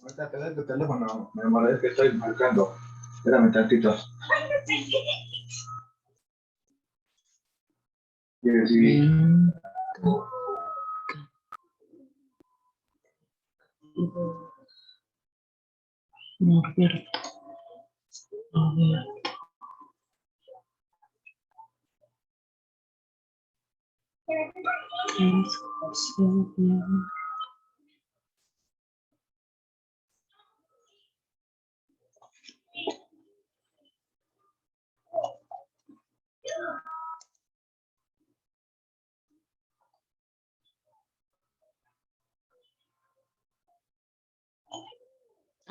Ahorita te doy tu teléfono, mi amor, es que estoy marcando. Espérame tantito. ¿Quieres ir? Norberto. A ver.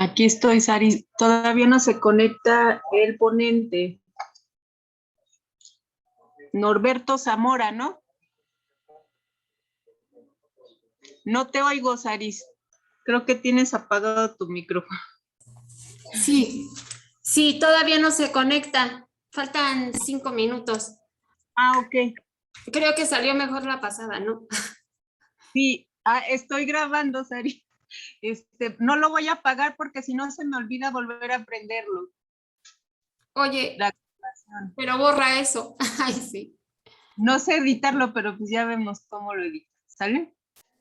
Aquí estoy, Sari. Todavía no se conecta el ponente. Norberto Zamora, ¿no? No te oigo, Saris. Creo que tienes apagado tu micrófono. Sí, todavía no se conecta. Faltan 5 minutos. Ah, ok. Creo que salió mejor la pasada, ¿no? Sí, estoy grabando, Sari. No lo voy a apagar porque si no se me olvida volver a prenderlo. Oye, La grabación. pero borra eso. Ay, sí. No sé editarlo, pero pues ya vemos cómo lo edito, ¿sale?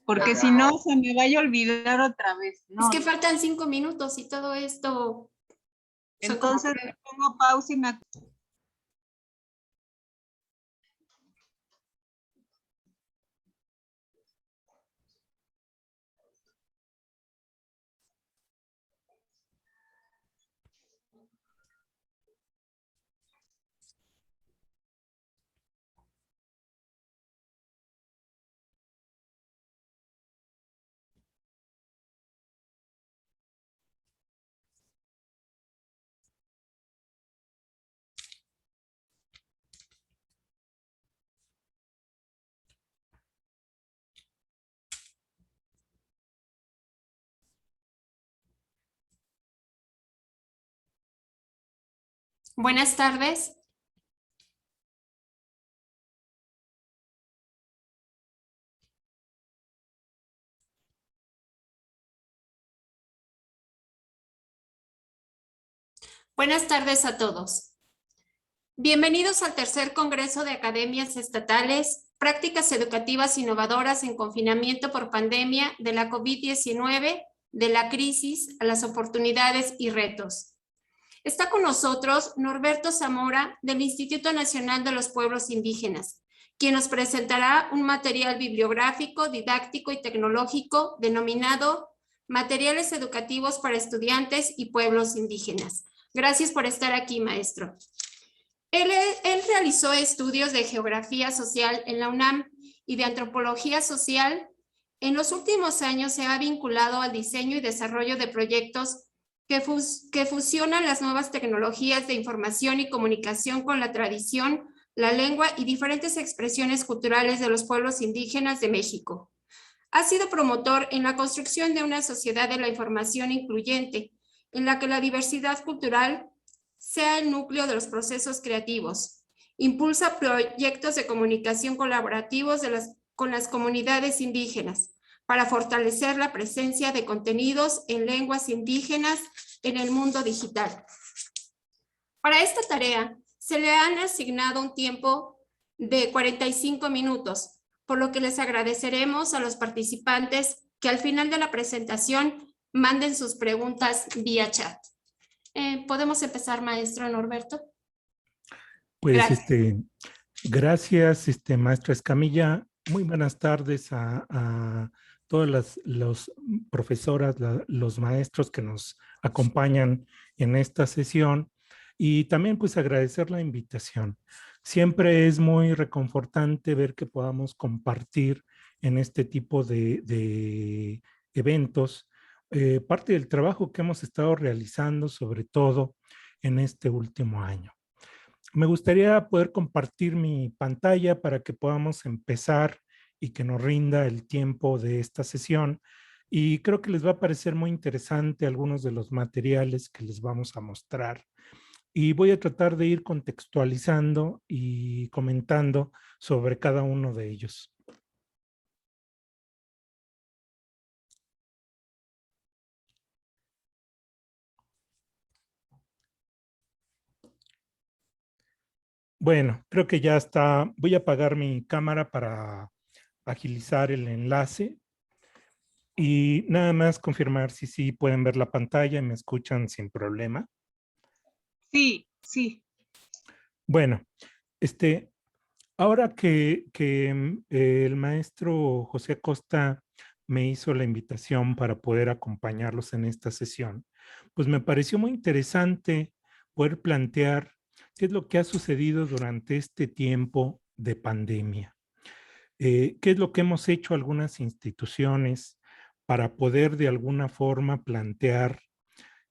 Porque si no, se me vaya a olvidar otra vez. No, Es que faltan 5 minutos y todo esto. entonces le pongo pausa y me... Buenas tardes. Buenas tardes a todos. Bienvenidos al tercer Congreso de Academias Estatales, Prácticas Educativas Innovadoras en Confinamiento por Pandemia de la COVID-19, de la crisis a las oportunidades y retos. Está con nosotros Norberto Zamora del Instituto Nacional de los Pueblos Indígenas, quien nos presentará un material bibliográfico, didáctico y tecnológico denominado Materiales Educativos para Estudiantes y Pueblos Indígenas. Gracias por estar aquí, maestro. Él realizó estudios de geografía social en la UNAM y de antropología social. En los últimos años se ha vinculado al diseño y desarrollo de proyectos que fusionan las nuevas tecnologías de información y comunicación con la tradición, la lengua y diferentes expresiones culturales de los pueblos indígenas de México. Ha sido promotor en la construcción de una sociedad de la información incluyente, en la que la diversidad cultural sea el núcleo de los procesos creativos. Impulsa proyectos de comunicación colaborativos con las comunidades indígenas para fortalecer la presencia de contenidos en lenguas indígenas en el mundo digital. Para esta tarea se le han asignado un tiempo de 45 minutos, por lo que les agradeceremos a los participantes que al final de la presentación manden sus preguntas vía chat. ¿Podemos empezar, maestro Norberto? Pues Gracias. Gracias, maestra Escamilla. Muy buenas tardes a todas las profesoras, los maestros que nos acompañan en esta sesión y también pues agradecer la invitación. Siempre es muy reconfortante ver que podamos compartir en este tipo de eventos parte del trabajo que hemos estado realizando, sobre todo en este último año. Me gustaría poder compartir mi pantalla para que podamos empezar y que nos rinda el tiempo de esta sesión. Y creo que les va a parecer muy interesante algunos de los materiales que les vamos a mostrar. Y voy a tratar de ir contextualizando y comentando sobre cada uno de ellos. Bueno, creo que ya está. Voy a apagar mi cámara para agilizar el enlace y nada más confirmar si sí pueden ver la pantalla y me escuchan sin problema. Sí, sí. Bueno, ahora que el maestro José Acosta me hizo la invitación para poder acompañarlos en esta sesión, pues me pareció muy interesante poder plantear qué es lo que ha sucedido durante este tiempo de pandemia. ¿Qué es lo que hemos hecho algunas instituciones para poder de alguna forma plantear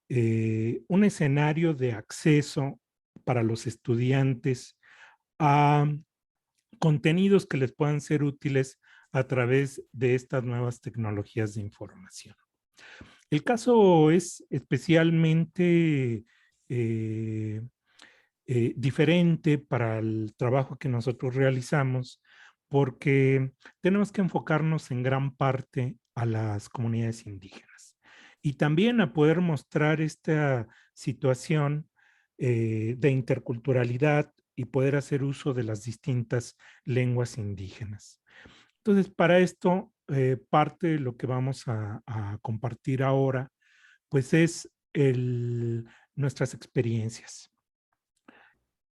un escenario de acceso para los estudiantes a contenidos que les puedan ser útiles a través de estas nuevas tecnologías de información? El caso es especialmente eh, diferente para el trabajo que nosotros realizamos, porque tenemos que enfocarnos en gran parte a las comunidades indígenas y también a poder mostrar esta situación de interculturalidad y poder hacer uso de las distintas lenguas indígenas. Entonces, para esto, parte de lo que vamos a compartir ahora, pues es nuestras experiencias.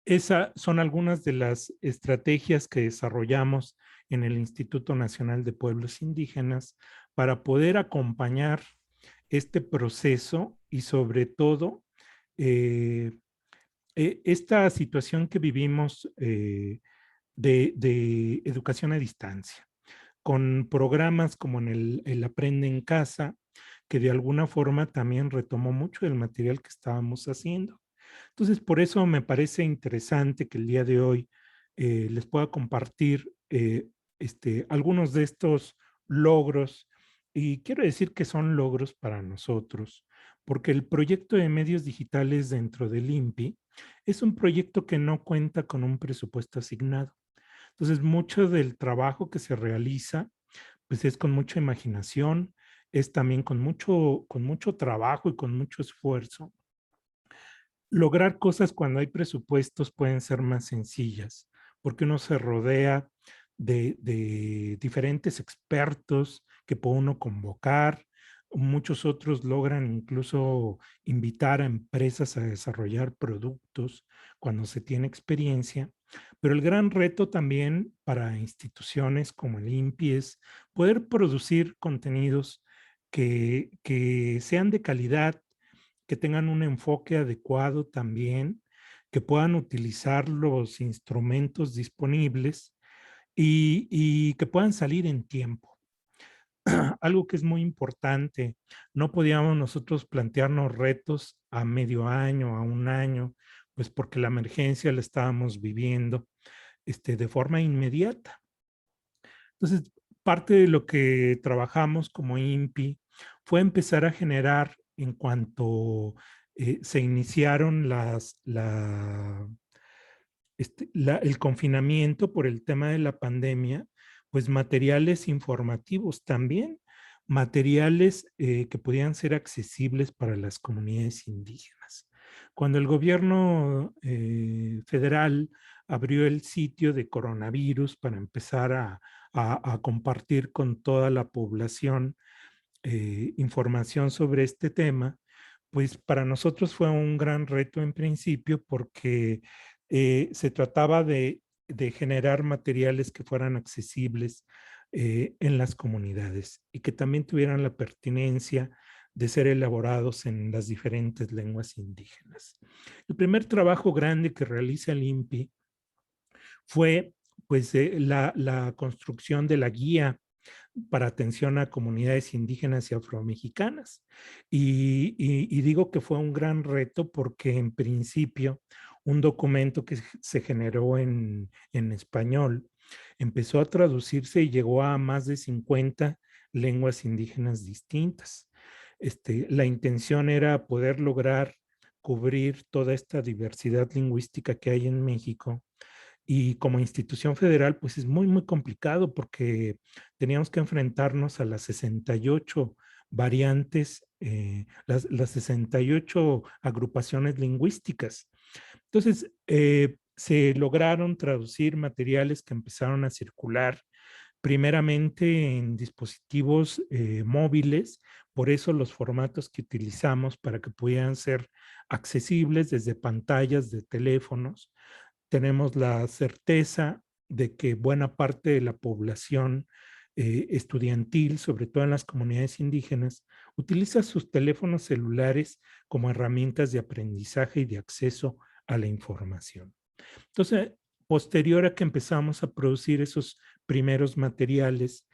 Esas son algunas de las estrategias que desarrollamos en el Instituto Nacional de Pueblos Indígenas para poder acompañar este proceso y sobre todo esta situación que vivimos de educación a distancia, con programas como en el Aprende en Casa, que de alguna forma también retomó mucho del material que estábamos haciendo. Entonces, por eso me parece interesante que el día de hoy les pueda compartir algunos de estos logros. Y quiero decir que son logros para nosotros, porque el proyecto de medios digitales dentro del INPI es un proyecto que no cuenta con un presupuesto asignado. Entonces, mucho del trabajo que se realiza, pues es con mucha imaginación, es también con mucho trabajo y con mucho esfuerzo. Lograr cosas cuando hay presupuestos pueden ser más sencillas, porque uno se rodea de diferentes expertos que puede uno convocar. Muchos otros logran incluso invitar a empresas a desarrollar productos cuando se tiene experiencia. Pero el gran reto también para instituciones como el INPI es poder producir contenidos que sean de calidad, que tengan un enfoque adecuado también, que puedan utilizar los instrumentos disponibles y que puedan salir en tiempo. Algo que es muy importante, no podíamos nosotros plantearnos retos a medio año, a un año, pues porque la emergencia la estábamos viviendo de forma inmediata. Entonces, parte de lo que trabajamos como INPI fue empezar a generar en cuanto se iniciaron el confinamiento por el tema de la pandemia, pues materiales informativos también, materiales que podían ser accesibles para las comunidades indígenas. Cuando el gobierno federal abrió el sitio de coronavirus para empezar a compartir con toda la población información sobre este tema, pues para nosotros fue un gran reto en principio porque se trataba de generar materiales que fueran accesibles en las comunidades y que también tuvieran la pertinencia de ser elaborados en las diferentes lenguas indígenas. El primer trabajo grande que realiza el INPI fue pues la construcción de la guía para atención a comunidades indígenas y afromexicanas. Y digo que fue un gran reto porque en principio un documento que se generó en español empezó a traducirse y llegó a más de 50 lenguas indígenas distintas. La intención era poder lograr cubrir toda esta diversidad lingüística que hay en México. Y como institución federal, pues es muy, muy complicado porque teníamos que enfrentarnos a las 68 variantes, las 68 agrupaciones lingüísticas. Entonces, se lograron traducir materiales que empezaron a circular primeramente en dispositivos móviles, por eso los formatos que utilizamos para que pudieran ser accesibles desde pantallas de teléfonos. Tenemos la certeza de que buena parte de la población estudiantil, sobre todo en las comunidades indígenas, utiliza sus teléfonos celulares como herramientas de aprendizaje y de acceso a la información. Entonces, posterior a que empezamos a producir esos primeros materiales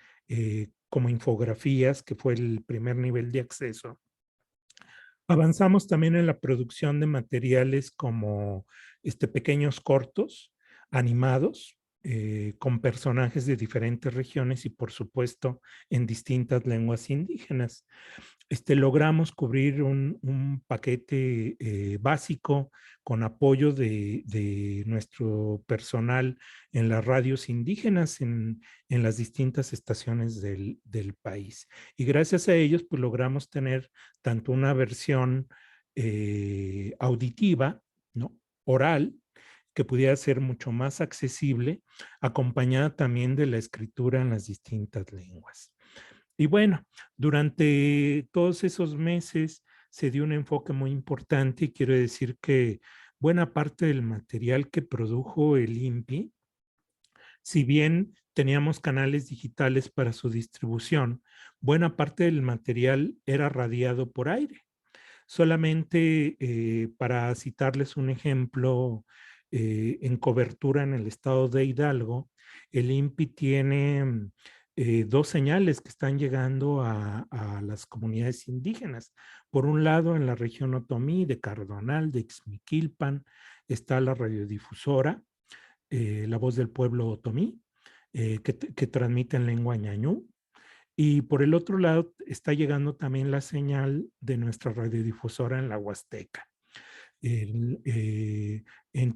como infografías, que fue el primer nivel de acceso, avanzamos también en la producción de materiales como pequeños cortos animados con personajes de diferentes regiones y por supuesto en distintas lenguas indígenas. Logramos cubrir un paquete básico con apoyo de nuestro personal en las radios indígenas en las distintas estaciones del país. Y gracias a ellos, pues logramos tener tanto una versión auditiva, ¿no? Oral, que pudiera ser mucho más accesible, acompañada también de la escritura en las distintas lenguas. Y bueno, durante todos esos meses se dio un enfoque muy importante y quiero decir que buena parte del material que produjo el INPI, si bien teníamos canales digitales para su distribución, buena parte del material era radiado por aire. Solamente para citarles un ejemplo, en cobertura en el estado de Hidalgo, el INPI tiene 2 señales que están llegando a las comunidades indígenas. Por un lado, en la región Otomí, de Cardonal, de Ixmiquilpan, está la radiodifusora, La Voz del Pueblo Otomí, que transmite en lengua ñañú. Y por el otro lado está llegando también la señal de nuestra radiodifusora en la Huasteca, en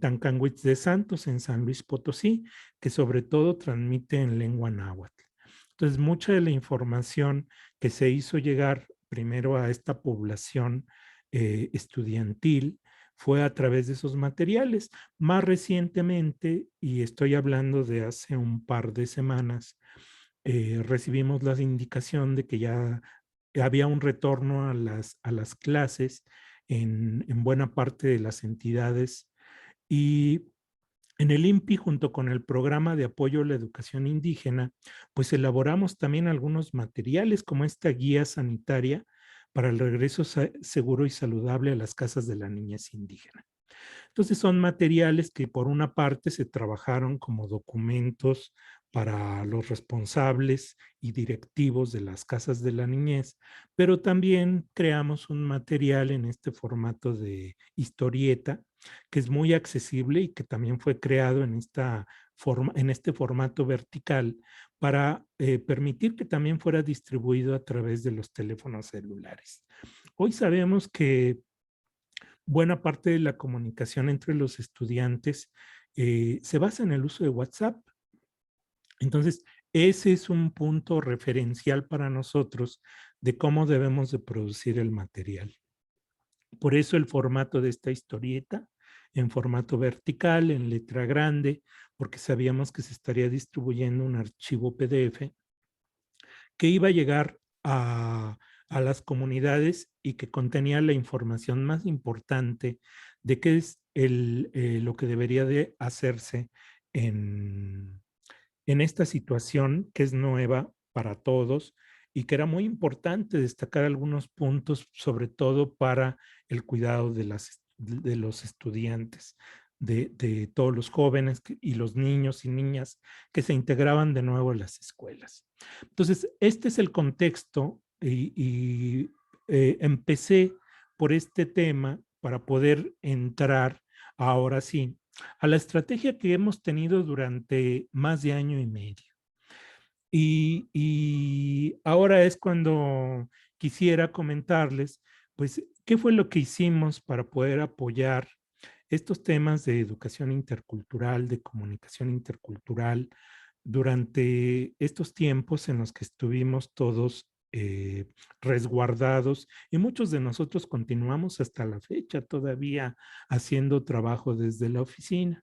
Tancanwitz de Santos, en San Luis Potosí, que sobre todo transmite en lengua náhuatl. Entonces, mucha de la información que se hizo llegar primero a esta población estudiantil fue a través de esos materiales. Más recientemente, y estoy hablando de hace un par de semanas, recibimos la indicación de que ya había un retorno a las clases en buena parte de las entidades y en el INPI, junto con el programa de apoyo a la educación indígena, pues elaboramos también algunos materiales como esta guía sanitaria para el regreso seguro y saludable a las casas de la niñez indígena. Entonces son materiales que por una parte se trabajaron como documentos para los responsables y directivos de las casas de la niñez, pero también creamos un material en este formato de historieta que es muy accesible y que también fue creado en este formato vertical para permitir que también fuera distribuido a través de los teléfonos celulares. Hoy sabemos que buena parte de la comunicación entre los estudiantes se basa en el uso de WhatsApp. Entonces, ese es un punto referencial para nosotros de cómo debemos de producir el material. Por eso el formato de esta historieta, en formato vertical, en letra grande, porque sabíamos que se estaría distribuyendo un archivo PDF que iba a llegar a las comunidades y que contenía la información más importante de qué es lo que debería de hacerse en esta situación que es nueva para todos y que era muy importante destacar algunos puntos, sobre todo para el cuidado de los estudiantes, de todos los jóvenes y los niños y niñas que se integraban de nuevo a las escuelas. Entonces, este es el contexto y empecé por este tema para poder entrar ahora sí a la estrategia que hemos tenido durante más de año y medio. Y ahora es cuando quisiera comentarles, pues, qué fue lo que hicimos para poder apoyar estos temas de educación intercultural, de comunicación intercultural, durante estos tiempos en los que estuvimos todos resguardados y muchos de nosotros continuamos hasta la fecha todavía haciendo trabajo desde la oficina.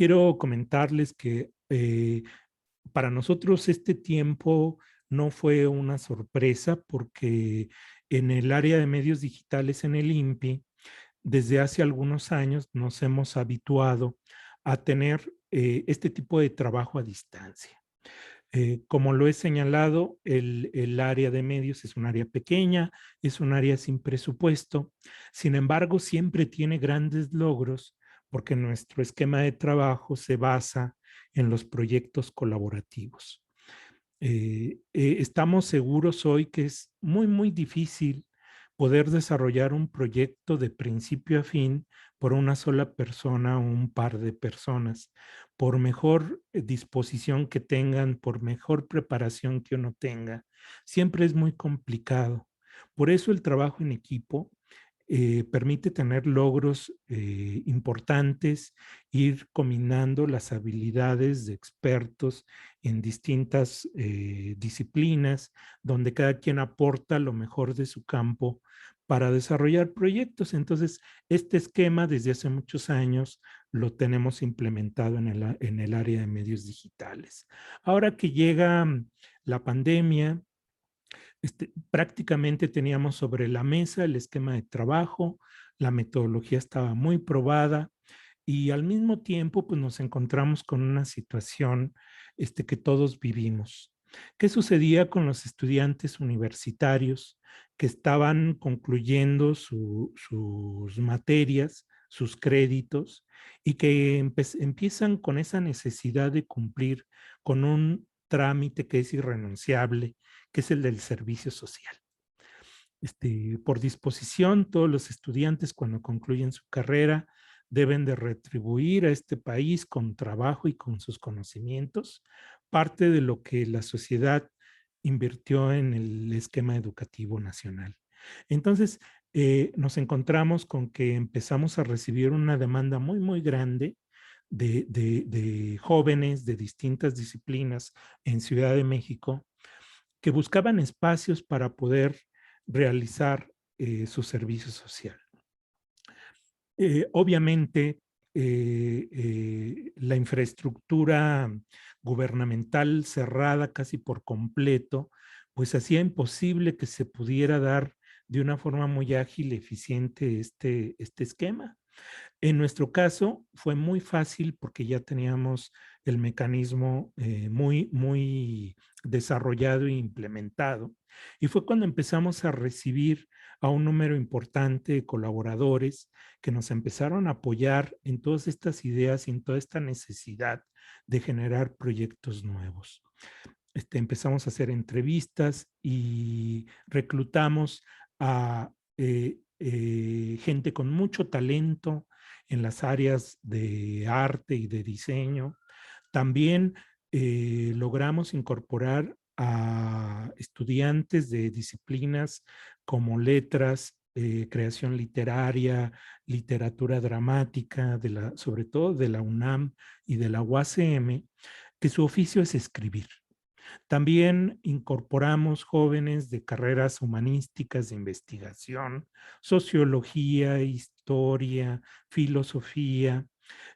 quiero comentarles que para nosotros este tiempo no fue una sorpresa porque en el área de medios digitales en el INPI, desde hace algunos años nos hemos habituado a tener este tipo de trabajo a distancia. Como lo he señalado, el área de medios es un área pequeña, es un área sin presupuesto. Sin embargo, siempre tiene grandes logros porque nuestro esquema de trabajo se basa en los proyectos colaborativos. Estamos seguros hoy que es muy difícil poder desarrollar un proyecto de principio a fin por una sola persona o un par de personas, por mejor disposición que tengan, por mejor preparación que uno tenga. Siempre es muy complicado. Por eso el trabajo en equipo permite tener logros importantes, ir combinando las habilidades de expertos en distintas disciplinas, donde cada quien aporta lo mejor de su campo para desarrollar proyectos. Entonces, este esquema desde hace muchos años lo tenemos implementado en el área de medios digitales. Ahora que llega la pandemia, prácticamente teníamos sobre la mesa el esquema de trabajo, la metodología estaba muy probada y al mismo tiempo pues nos encontramos con una situación que todos vivimos. ¿Qué sucedía con los estudiantes universitarios que estaban concluyendo sus materias, sus créditos y que empiezan con esa necesidad de cumplir con un trámite que es irrenunciable, que es el del servicio social? Por disposición, todos los estudiantes cuando concluyen su carrera deben de retribuir a este país con trabajo y con sus conocimientos parte de lo que la sociedad invirtió en el esquema educativo nacional. Entonces, nos encontramos con que empezamos a recibir una demanda muy grande de jóvenes de distintas disciplinas en Ciudad de México que buscaban espacios para poder realizar su servicio social. Obviamente, la infraestructura gubernamental cerrada casi por completo, pues hacía imposible que se pudiera dar de una forma muy ágil y eficiente este esquema. En nuestro caso fue muy fácil porque ya teníamos el mecanismo muy desarrollado e implementado. Y fue cuando empezamos a recibir a un número importante de colaboradores que nos empezaron a apoyar en todas estas ideas y en toda esta necesidad de generar proyectos nuevos. Empezamos a hacer entrevistas y reclutamos a gente con mucho talento en las áreas de arte y de diseño. También logramos incorporar a estudiantes de disciplinas como letras, creación literaria, literatura dramática, sobre todo de la UNAM y de la UACM, que su oficio es escribir. También incorporamos jóvenes de carreras humanísticas de investigación, sociología, historia, filosofía,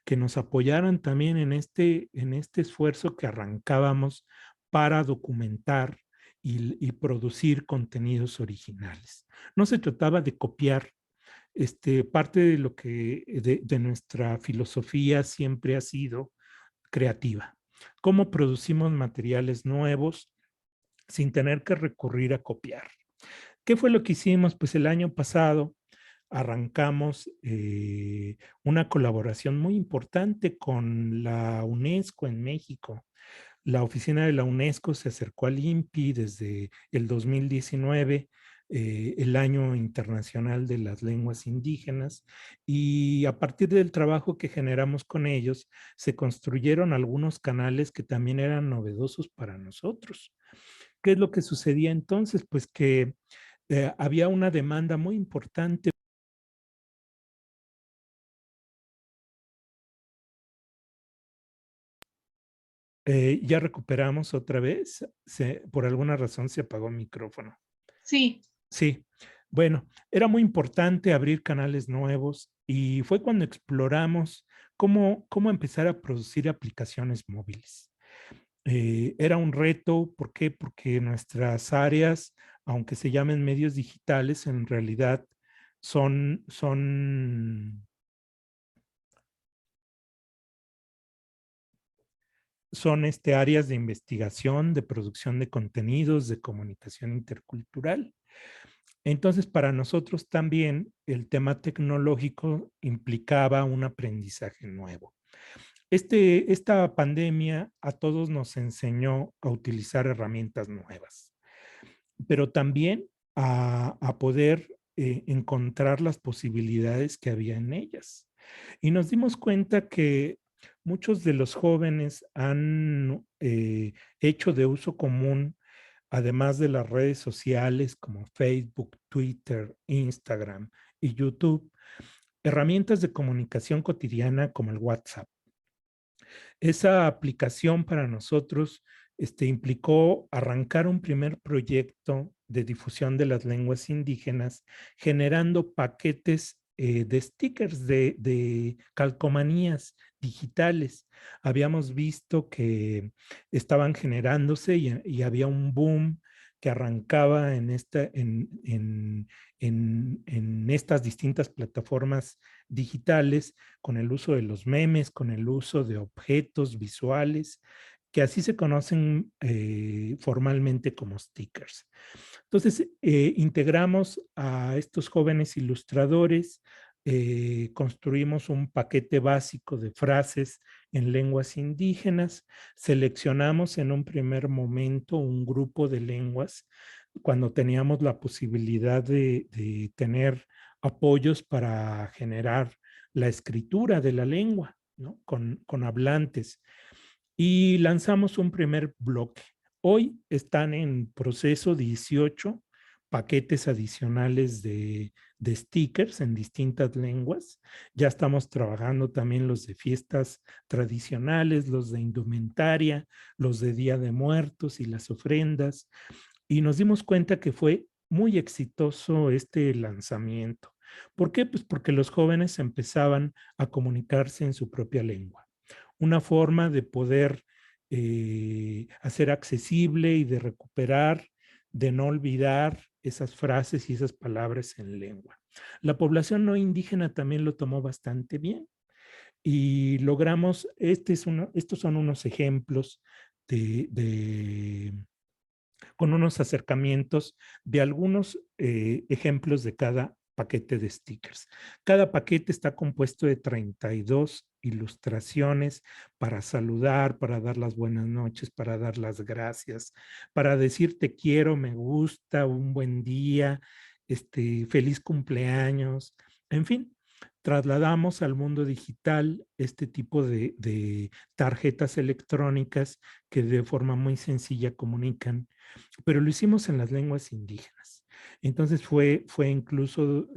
que nos apoyaran también en este esfuerzo que arrancábamos para documentar y producir contenidos originales. No se trataba de copiar. Parte de lo que de nuestra filosofía siempre ha sido creativa. ¿Cómo producimos materiales nuevos sin tener que recurrir a copiar? ¿Qué fue lo que hicimos? Pues el año pasado arrancamos una colaboración muy importante con la UNESCO en México. La oficina de la UNESCO se acercó al INPI desde el 2019, el Año Internacional de las Lenguas Indígenas, y a partir del trabajo que generamos con ellos, se construyeron algunos canales que también eran novedosos para nosotros. ¿Qué es lo que sucedía entonces? Pues que había una demanda muy importante. Ya recuperamos otra vez. Por alguna razón se apagó el micrófono. Sí. Sí, bueno, era muy importante abrir canales nuevos y fue cuando exploramos cómo empezar a producir aplicaciones móviles. Era un reto, ¿por qué? Porque nuestras áreas, aunque se llamen medios digitales, en realidad son áreas de investigación, de producción de contenidos, de comunicación intercultural. Entonces, para nosotros también el tema tecnológico implicaba un aprendizaje nuevo. Esta pandemia a todos nos enseñó a utilizar herramientas nuevas, pero también a poder encontrar las posibilidades que había en ellas. Y nos dimos cuenta que muchos de los jóvenes han hecho de uso común, además de las redes sociales como Facebook, Twitter, Instagram y YouTube, herramientas de comunicación cotidiana como el WhatsApp. Esa aplicación para nosotros implicó arrancar un primer proyecto de difusión de las lenguas indígenas, generando paquetes de stickers, de calcomanías digitales. Habíamos visto que estaban generándose y había un boom que arrancaba en estas distintas plataformas digitales, con el uso de los memes, con el uso de objetos visuales, que así se conocen formalmente como stickers. Entonces, integramos a estos jóvenes ilustradores, construimos un paquete básico de frases en lenguas indígenas, seleccionamos en un primer momento un grupo de lenguas cuando teníamos la posibilidad de tener apoyos para generar la escritura de la lengua, ¿no? Con hablantes. Y lanzamos un primer bloque. Hoy están en proceso 18 paquetes adicionales de stickers en distintas lenguas. Ya estamos trabajando también los de fiestas tradicionales, los de indumentaria, los de Día de Muertos y las ofrendas. Y nos dimos cuenta que fue muy exitoso este lanzamiento. ¿Por qué? Pues porque los jóvenes empezaban a comunicarse en su propia lengua. Una forma de poder hacer accesible y de recuperar, de no olvidar esas frases y esas palabras en lengua. La población no indígena también lo tomó bastante bien y logramos, estos son unos ejemplos con unos acercamientos de algunos ejemplos de cada paquete de stickers. Cada paquete está compuesto de 32 ilustraciones para saludar, para dar las buenas noches, para dar las gracias, para decir te quiero, me gusta, un buen día, feliz cumpleaños, en fin. Trasladamos al mundo digital este tipo de tarjetas electrónicas que de forma muy sencilla comunican, pero lo hicimos en las lenguas indígenas. Entonces fue incluso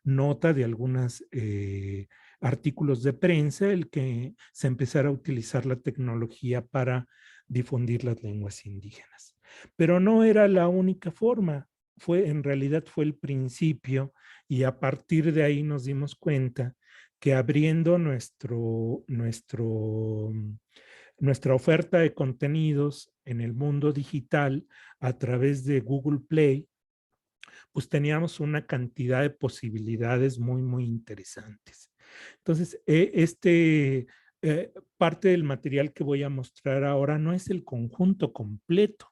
nota de algunos artículos de prensa el que se empezara a utilizar la tecnología para difundir las lenguas indígenas. Pero no era la única forma, en realidad fue el principio y a partir de ahí nos dimos cuenta que abriendo nuestra oferta de contenidos en el mundo digital a través de Google Play, pues teníamos una cantidad de posibilidades muy, muy interesantes. Entonces, parte del material que voy a mostrar ahora no es el conjunto completo.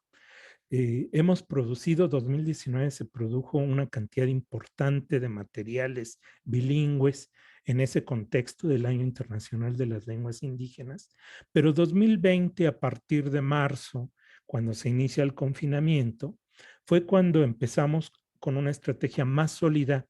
Hemos producido, 2019 se produjo una cantidad importante de materiales bilingües en ese contexto del Año Internacional de las Lenguas Indígenas, pero 2020, a partir de marzo, cuando se inicia el confinamiento, fue cuando empezamos con una estrategia más sólida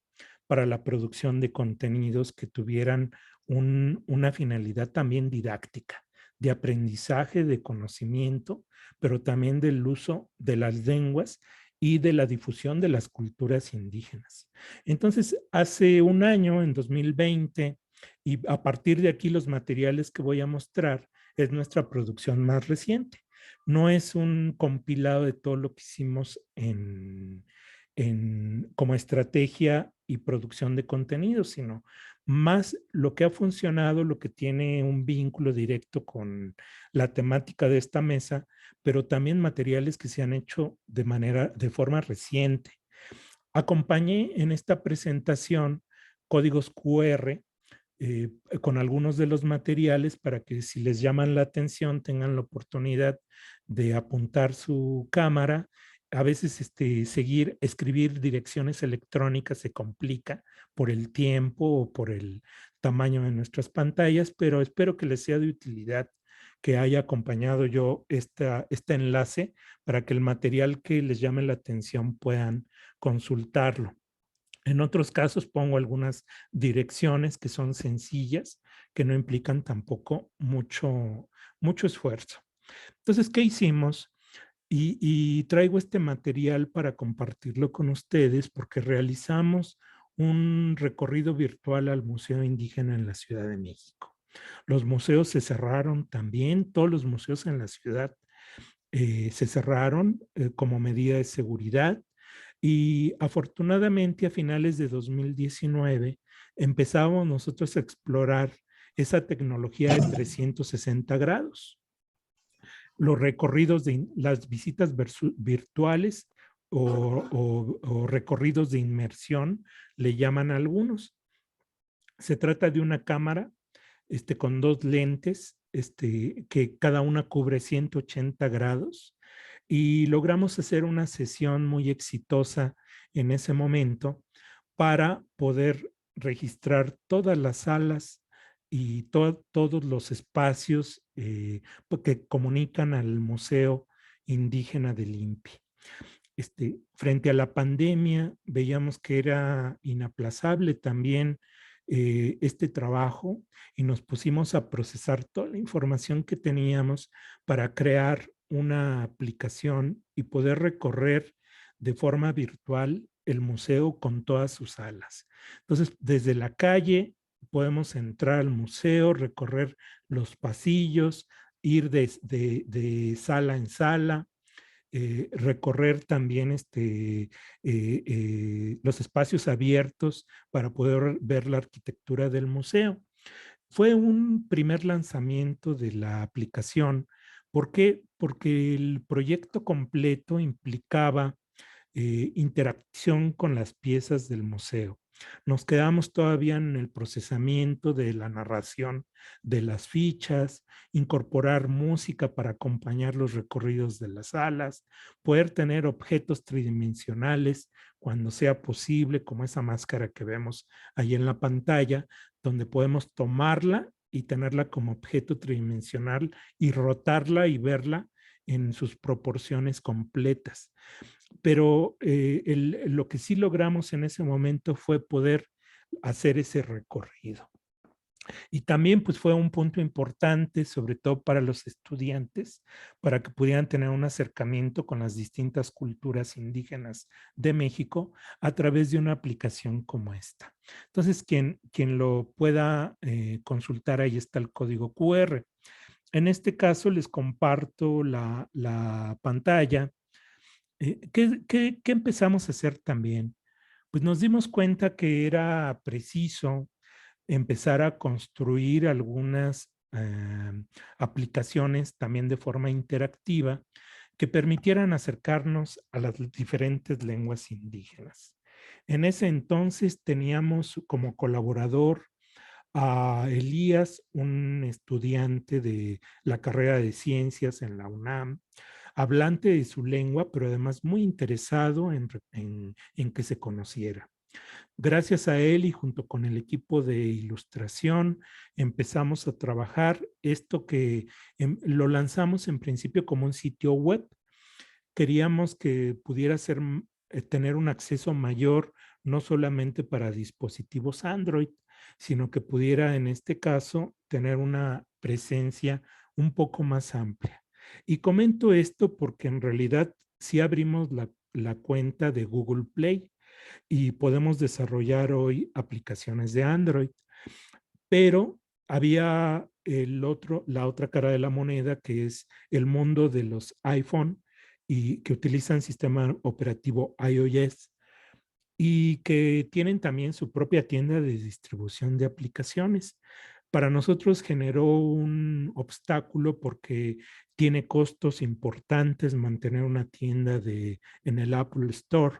para la producción de contenidos que tuvieran una finalidad también didáctica, de aprendizaje, de conocimiento, pero también del uso de las lenguas y de la difusión de las culturas indígenas. Entonces, hace un año, en 2020, y a partir de aquí los materiales que voy a mostrar es nuestra producción más reciente. No es un compilado de todo lo que hicimos como estrategia y producción de contenidos, sino más lo que ha funcionado, lo que tiene un vínculo directo con la temática de esta mesa, pero también materiales que se han hecho de forma reciente. Acompañé en esta presentación códigos QR con algunos de los materiales para que si les llaman la atención tengan la oportunidad de apuntar su cámara. A veces escribir direcciones electrónicas se complica por el tiempo o por el tamaño de nuestras pantallas, pero espero que les sea de utilidad que haya acompañado yo este enlace para que el material que les llame la atención puedan consultarlo. En otros casos pongo algunas direcciones que son sencillas, que no implican tampoco mucho esfuerzo. Entonces, ¿qué hicimos? Y traigo este material para compartirlo con ustedes porque realizamos un recorrido virtual al Museo Indígena en la Ciudad de México. Los museos se cerraron también, todos los museos en la ciudad se cerraron como medida de seguridad. Y afortunadamente a finales de 2019 empezamos nosotros a explorar esa tecnología de 360 grados. Los recorridos de las visitas virtuales o recorridos de inmersión le llaman a algunos. Se trata de una cámara con dos lentes que cada una cubre 180 grados y logramos hacer una sesión muy exitosa en ese momento para poder registrar todas las salas y todos los espacios que comunican al Museo Indígena del INPI. Frente a la pandemia, veíamos que era inaplazable también este trabajo y nos pusimos a procesar toda la información que teníamos para crear una aplicación y poder recorrer de forma virtual el museo con todas sus salas. Entonces, desde la calle podemos entrar al museo, recorrer los pasillos, ir de sala en sala, recorrer también los espacios abiertos para poder ver la arquitectura del museo. Fue un primer lanzamiento de la aplicación. ¿Por qué? Porque el proyecto completo implicaba interacción con las piezas del museo. Nos quedamos todavía en el procesamiento de la narración de las fichas, incorporar música para acompañar los recorridos de las salas, poder tener objetos tridimensionales cuando sea posible, como esa máscara que vemos ahí en la pantalla, donde podemos tomarla y tenerla como objeto tridimensional y rotarla y verla en sus proporciones completas. Pero lo que sí logramos en ese momento fue poder hacer ese recorrido. Y también pues fue un punto importante, sobre todo para los estudiantes, para que pudieran tener un acercamiento con las distintas culturas indígenas de México a través de una aplicación como esta. Entonces, quien lo pueda consultar, ahí está el código QR. En este caso les comparto la pantalla. ¿Qué empezamos a hacer también? Pues nos dimos cuenta que era preciso empezar a construir algunas aplicaciones también de forma interactiva que permitieran acercarnos a las diferentes lenguas indígenas. En ese entonces teníamos como colaborador a Elías, un estudiante de la carrera de ciencias en la UNAM, hablante de su lengua, pero además muy interesado en que se conociera. Gracias a él y junto con el equipo de ilustración empezamos a trabajar esto que lo lanzamos en principio como un sitio web. Queríamos que pudiera tener un acceso mayor no solamente para dispositivos Android, sino que pudiera en este caso tener una presencia un poco más amplia. Y comento esto porque en realidad sí abrimos la cuenta de Google Play y podemos desarrollar hoy aplicaciones de Android, pero había la otra cara de la moneda, que es el mundo de los iPhone y que utilizan sistema operativo iOS. y que tienen también su propia tienda de distribución de aplicaciones. Para nosotros generó un obstáculo porque tiene costos importantes mantener una tienda en el Apple Store,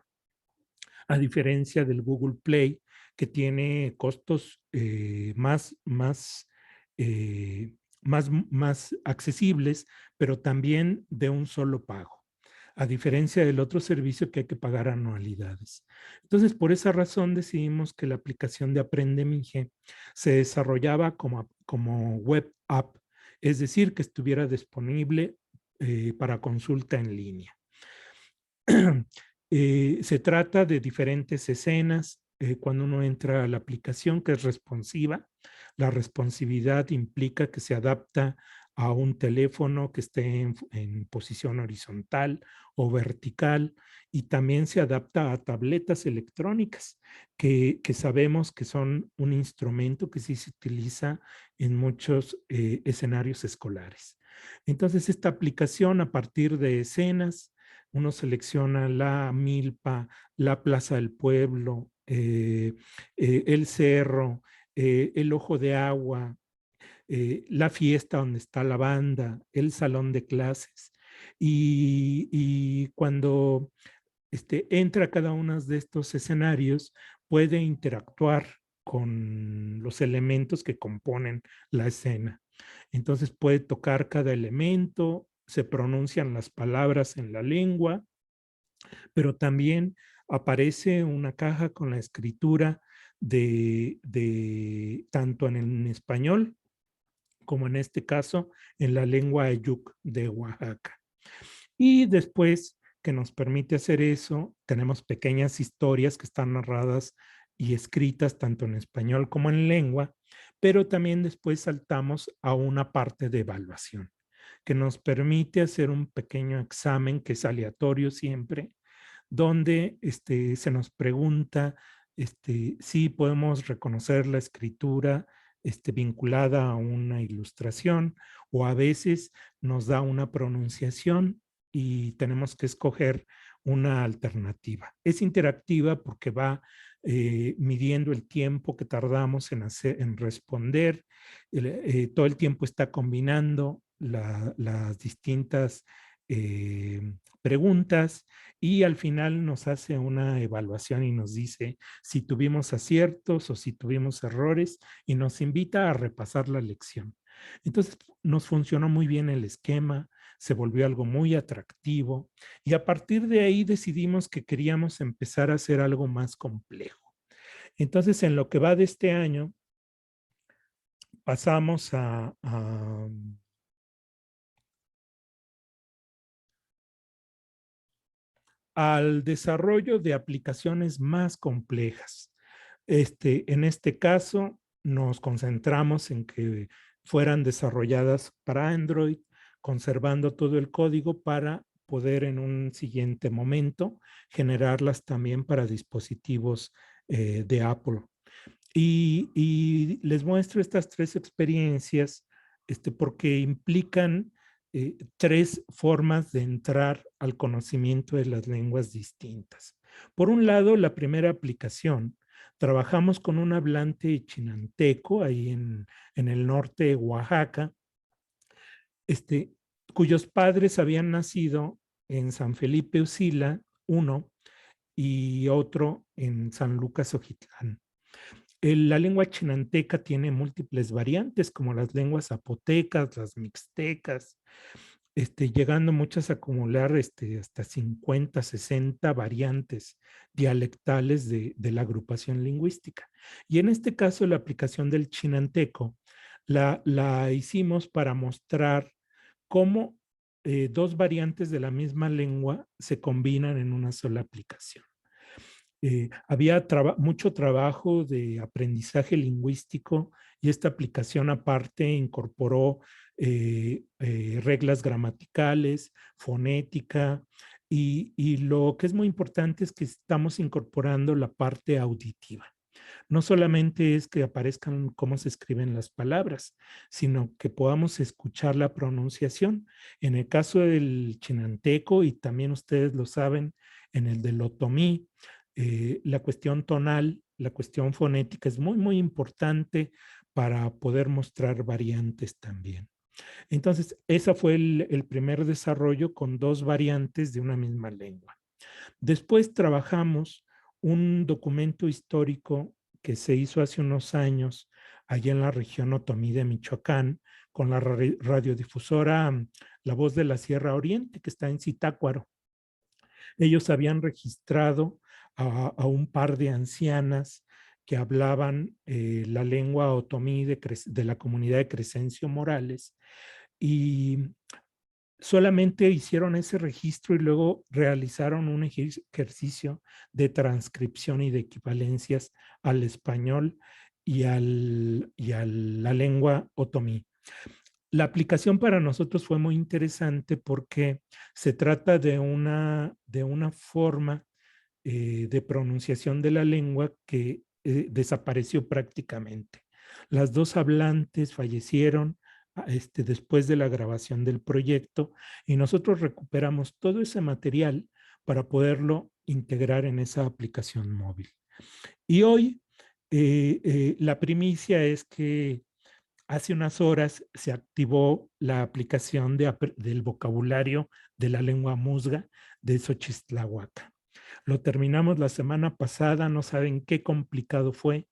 a diferencia del Google Play, que tiene costos más accesibles, pero también de un solo pago, a diferencia del otro servicio que hay que pagar anualidades. Entonces, por esa razón decidimos que la aplicación de Aprende Mije se desarrollaba como web app, es decir, que estuviera disponible para consulta en línea. Se trata de diferentes escenas cuando uno entra a la aplicación, que es responsiva. La responsividad implica que se adapta a un teléfono que esté en posición horizontal o vertical, y también se adapta a tabletas electrónicas que sabemos que son un instrumento que sí se utiliza en muchos escenarios escolares. Entonces, esta aplicación, a partir de escenas, uno selecciona la milpa, la plaza del pueblo, el cerro, el ojo de agua, la fiesta donde está la banda, el salón de clases. Y cuando entra a cada uno de estos escenarios, puede interactuar con los elementos que componen la escena. Entonces puede tocar cada elemento, se pronuncian las palabras en la lengua, pero también aparece una caja con la escritura tanto en español como en este caso en la lengua ayuk de Oaxaca. Y después que nos permite hacer eso, tenemos pequeñas historias que están narradas y escritas tanto en español como en lengua, pero también después saltamos a una parte de evaluación que nos permite hacer un pequeño examen que es aleatorio siempre, donde se nos pregunta si podemos reconocer la escritura vinculada a una ilustración, o a veces nos da una pronunciación y tenemos que escoger una alternativa. Es interactiva porque va midiendo el tiempo que tardamos en responder. Todo el tiempo está combinando las distintas preguntas, y al final nos hace una evaluación y nos dice si tuvimos aciertos o si tuvimos errores, y nos invita a repasar la lección. Entonces nos funcionó muy bien el esquema, se volvió algo muy atractivo, y a partir de ahí decidimos que queríamos empezar a hacer algo más complejo. Entonces, en lo que va de este año, pasamos al desarrollo de aplicaciones más complejas. En este caso, nos concentramos en que fueran desarrolladas para Android, conservando todo el código para poder en un siguiente momento generarlas también para dispositivos de Apple. Y les muestro estas tres experiencias porque implican tres formas de entrar al conocimiento de las lenguas distintas. Por un lado, la primera aplicación, trabajamos con un hablante chinanteco ahí en el norte de Oaxaca, cuyos padres habían nacido en San Felipe Usila, uno, y otro en San Lucas Ojitlán. La lengua chinanteca tiene múltiples variantes, como las lenguas zapotecas, las mixtecas, llegando muchas a acumular hasta 50, 60 variantes dialectales de la agrupación lingüística. Y en este caso, la aplicación del chinanteco la hicimos para mostrar cómo dos variantes de la misma lengua se combinan en una sola aplicación. Había mucho trabajo de aprendizaje lingüístico, y esta aplicación aparte incorporó reglas gramaticales, fonética, y lo que es muy importante es que estamos incorporando la parte auditiva. No solamente es que aparezcan cómo se escriben las palabras, sino que podamos escuchar la pronunciación. En el caso del chinanteco, y también ustedes lo saben, en el del otomí, La cuestión tonal, la cuestión fonética es muy, muy importante para poder mostrar variantes también. Entonces, ese fue el primer desarrollo con 2 variantes de una misma lengua. Después trabajamos un documento histórico que se hizo hace unos años allá en la región Otomí de Michoacán con la radiodifusora La Voz de la Sierra Oriente, que está en Zitácuaro. Ellos habían registrado a un par de ancianas que hablaban la lengua otomí de la comunidad de Crescencio Morales y solamente hicieron ese registro y luego realizaron un ejercicio de transcripción y de equivalencias al español y a la lengua otomí. La aplicación para nosotros fue muy interesante porque se trata de una forma de pronunciación de la lengua que desapareció prácticamente. Las 2 hablantes fallecieron después de la grabación del proyecto y nosotros recuperamos todo ese material para poderlo integrar en esa aplicación móvil. Y hoy la primicia es que hace unas horas se activó la aplicación del vocabulario de la lengua musga de Xochistlahuaca. Lo terminamos la semana pasada, no saben qué complicado fue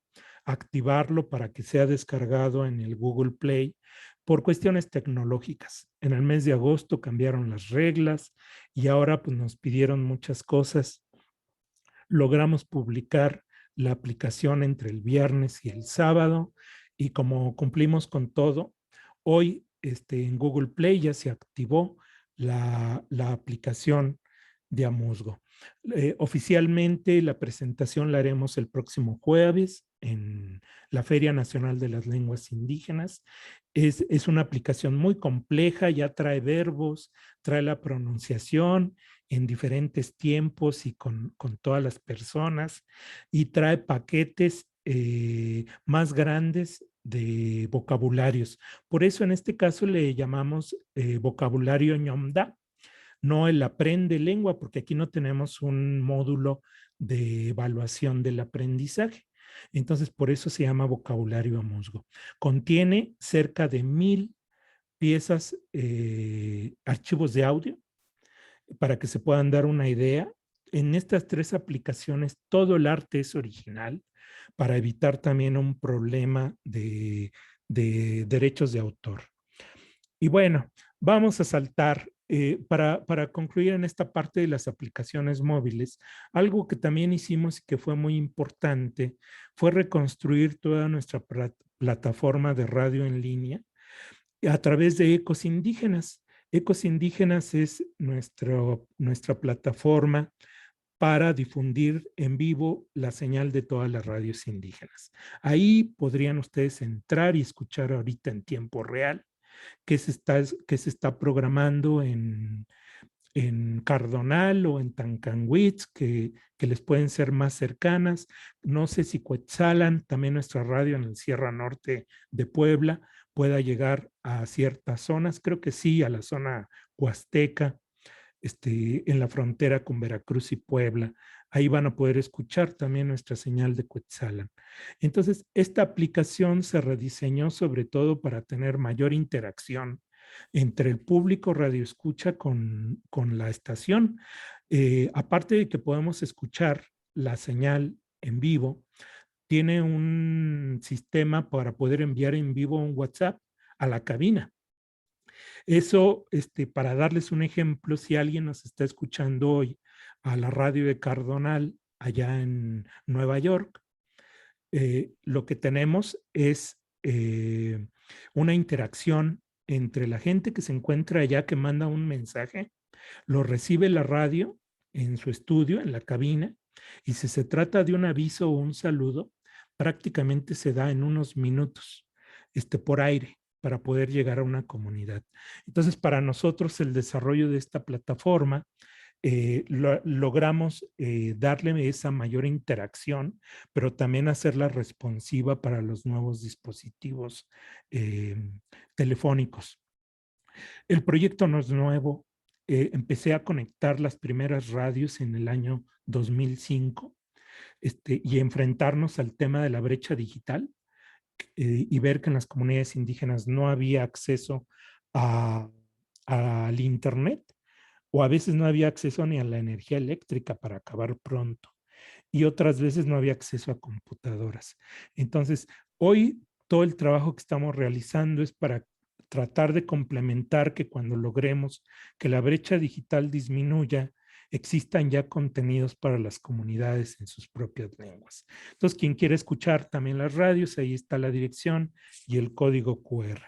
activarlo para que sea descargado en el Google Play por cuestiones tecnológicas. En el mes de agosto cambiaron las reglas y ahora pues, nos pidieron muchas cosas. Logramos publicar la aplicación entre el viernes y el sábado y como cumplimos con todo, hoy en Google Play ya se activó la aplicación de Amusgo. Oficialmente la presentación la haremos el próximo jueves en la Feria Nacional de las Lenguas Indígenas. Es una aplicación muy compleja, ya trae verbos, trae la pronunciación en diferentes tiempos y con todas las personas y trae paquetes más grandes de vocabularios. Por eso en este caso le llamamos vocabulario ñomda, no el aprende lengua, porque aquí no tenemos un módulo de evaluación del aprendizaje. Entonces, por eso se llama vocabulario a musgo. Contiene cerca de 1000 piezas, archivos de audio, para que se puedan dar una idea. En estas 3 aplicaciones, todo el arte es original para evitar también un problema de derechos de autor. Y bueno, vamos a saltar para concluir en esta parte de las aplicaciones móviles. Algo que también hicimos y que fue muy importante fue reconstruir toda nuestra plataforma de radio en línea a través de Ecos Indígenas. Ecos Indígenas es nuestra plataforma para difundir en vivo la señal de todas las radios indígenas. Ahí podrían ustedes entrar y escuchar ahorita en tiempo real qué se está programando en Cardonal o en Tancanwitz, que les pueden ser más cercanas. No sé si Cuetzalan, también nuestra radio en el Sierra Norte de Puebla, pueda llegar a ciertas zonas. Creo que sí, a la zona huasteca, en la frontera con Veracruz y Puebla. Ahí van a poder escuchar también nuestra señal de Cuetzalan. Entonces, esta aplicación se rediseñó sobre todo para tener mayor interacción entre el público radioescucha con la estación. Aparte de que podemos escuchar la señal en vivo, tiene un sistema para poder enviar en vivo un WhatsApp a la cabina. Eso, para darles un ejemplo, si alguien nos está escuchando hoy a la radio de Cardonal, allá en Nueva York, lo que tenemos es una interacción entre la gente que se encuentra allá, que manda un mensaje, lo recibe la radio en su estudio, en la cabina, y si se trata de un aviso o un saludo, prácticamente se da en unos minutos, por aire, para poder llegar a una comunidad. Entonces, para nosotros el desarrollo de esta plataforma, logramos darle esa mayor interacción, pero también hacerla responsiva para los nuevos dispositivos telefónicos. El proyecto no es nuevo. Empecé a conectar las primeras radios en el año 2005 y enfrentarnos al tema de la brecha digital y ver que en las comunidades indígenas no había acceso al Internet, o a veces no había acceso ni a la energía eléctrica para acabar pronto, y otras veces no había acceso a computadoras. Entonces, hoy todo el trabajo que estamos realizando es para tratar de complementar que cuando logremos que la brecha digital disminuya, existan ya contenidos para las comunidades en sus propias lenguas. Entonces, quien quiera escuchar también las radios, ahí está la dirección y el código QR.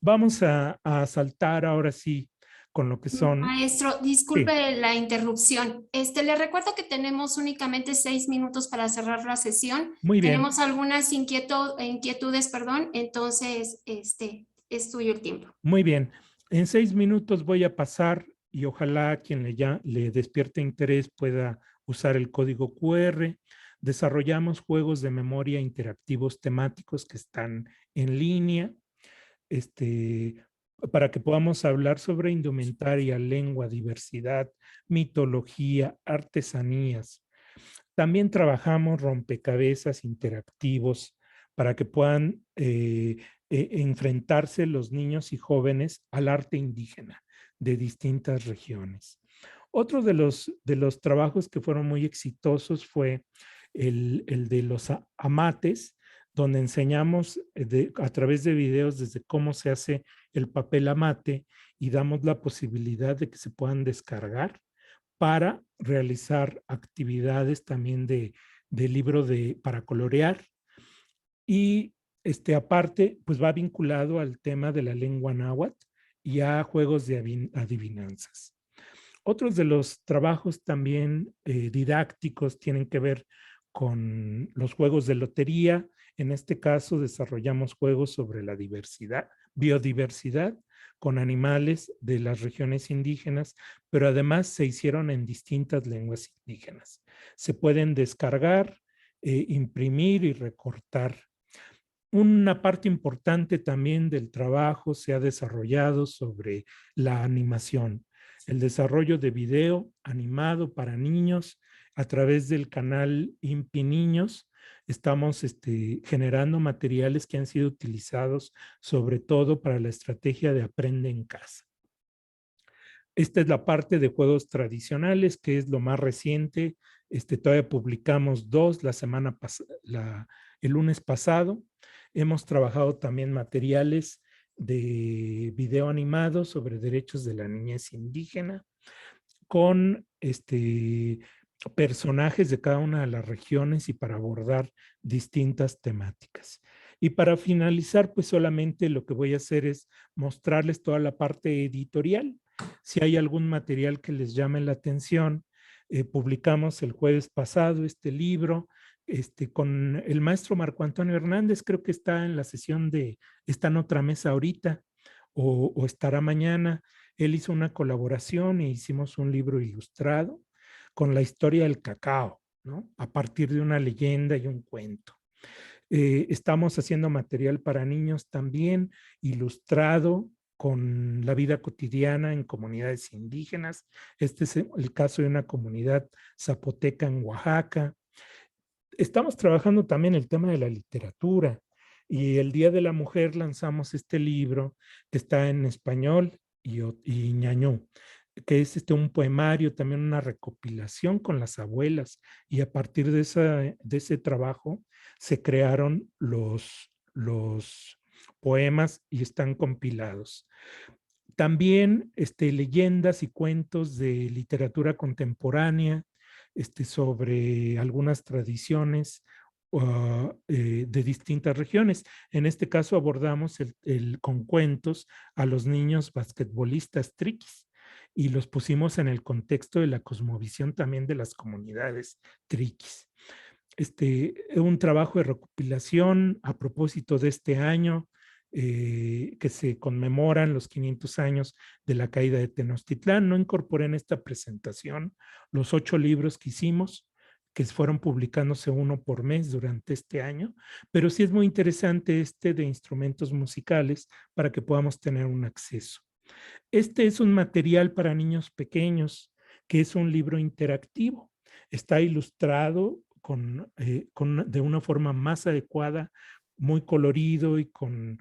Vamos a saltar ahora sí con lo que son... Maestro, disculpe la interrupción. Le recuerdo que tenemos únicamente 6 minutos para cerrar la sesión. Muy bien. Tenemos algunas inquietudes, perdón, entonces es tuyo el tiempo. Muy bien. En 6 minutos voy a pasar y ojalá quien le despierte interés pueda usar el código QR. Desarrollamos juegos de memoria interactivos temáticos que están en línea, para que podamos hablar sobre indumentaria, lengua, diversidad, mitología, artesanías. También trabajamos rompecabezas interactivos para que puedan enfrentarse los niños y jóvenes al arte indígena de distintas regiones. Otro de los trabajos que fueron muy exitosos fue el de los amates, donde enseñamos a través de videos desde cómo se hace el papel amate y damos la posibilidad de que se puedan descargar para realizar actividades también de libro para colorear. Y aparte, pues va vinculado al tema de la lengua náhuatl y a juegos de adivinanzas. Otros de los trabajos también didácticos tienen que ver con los juegos de lotería. En este caso desarrollamos juegos sobre la biodiversidad con animales de las regiones indígenas, pero además se hicieron en distintas lenguas indígenas. Se pueden descargar, imprimir y recortar. Una parte importante también del trabajo se ha desarrollado sobre la animación, el desarrollo de video animado para niños a través del canal INPI Niños. Estamos generando materiales que han sido utilizados sobre todo para la estrategia de Aprende en Casa. Esta es la parte de juegos tradicionales, que es lo más reciente. Todavía publicamos 2 el lunes pasado. Hemos trabajado también materiales de video animado sobre derechos de la niñez indígena con personajes de cada una de las regiones y para abordar distintas temáticas. Y para finalizar, pues solamente lo que voy a hacer es mostrarles toda la parte editorial. Si hay algún material que les llame la atención, publicamos el jueves pasado este libro con el maestro Marco Antonio Hernández. Creo que está en la sesión está en otra mesa ahorita o estará mañana. Él hizo una colaboración e hicimos un libro ilustrado con la historia del cacao, ¿no? A partir de una leyenda y un cuento. Estamos haciendo material para niños también, ilustrado con la vida cotidiana en comunidades indígenas. Este es el caso de una comunidad zapoteca en Oaxaca. Estamos trabajando también el tema de la literatura y el Día de la Mujer lanzamos este libro que está en español y ñañú, que es un poemario, también una recopilación con las abuelas, y a partir de ese trabajo se crearon los poemas y están compilados. También leyendas y cuentos de literatura contemporánea sobre algunas tradiciones de distintas regiones. En este caso abordamos con cuentos a los niños basquetbolistas triquis y los pusimos en el contexto de la cosmovisión también de las comunidades triquis. Un trabajo de recopilación a propósito de este año, que se conmemoran los 500 años de la caída de Tenochtitlán. No incorporé en esta presentación los 8 libros que hicimos, que fueron publicándose uno por mes durante este año, pero sí es muy interesante de instrumentos musicales para que podamos tener un acceso. Este es un material para niños pequeños, que es un libro interactivo. Está ilustrado de una forma más adecuada, muy colorido y con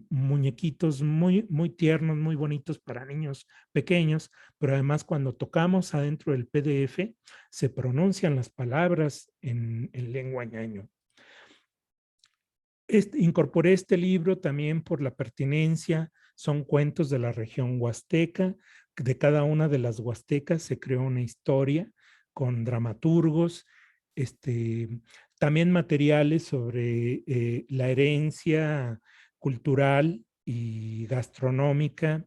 muñequitos muy, muy tiernos, muy bonitos para niños pequeños, pero además cuando tocamos adentro del PDF se pronuncian las palabras en lengua ñaño. Incorporé este libro también por la pertinencia, son cuentos de la región huasteca, de cada una de las huastecas se creó una historia con dramaturgos, también materiales sobre la herencia cultural y gastronómica,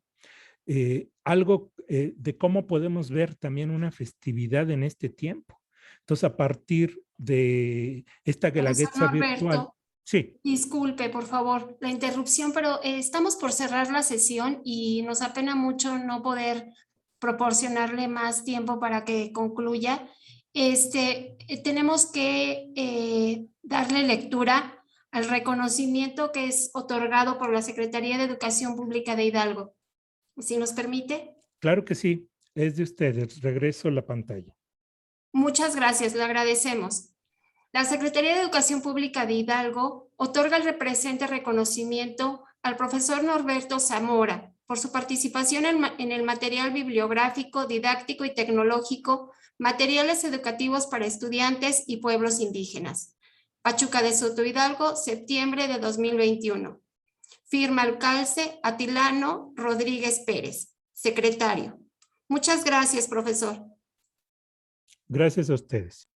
algo de cómo podemos ver también una festividad en este tiempo. Entonces, a partir de esta guelaguetza virtual. Sí. Disculpe, por favor, la interrupción, pero estamos por cerrar la sesión y nos apena mucho no poder proporcionarle más tiempo para que concluya. Tenemos que darle lectura al reconocimiento que es otorgado por la Secretaría de Educación Pública de Hidalgo. ¿Si nos permite? Claro que sí, es de ustedes. Regreso la pantalla. Muchas gracias, le agradecemos. La Secretaría de Educación Pública de Hidalgo otorga el presente reconocimiento al profesor Norberto Zamora por su participación en el material bibliográfico, didáctico y tecnológico, materiales educativos para estudiantes y pueblos indígenas. Pachuca de Soto Hidalgo, septiembre de 2021. Firma alcalde Atilano Rodríguez Pérez, secretario. Muchas gracias, profesor. Gracias a ustedes.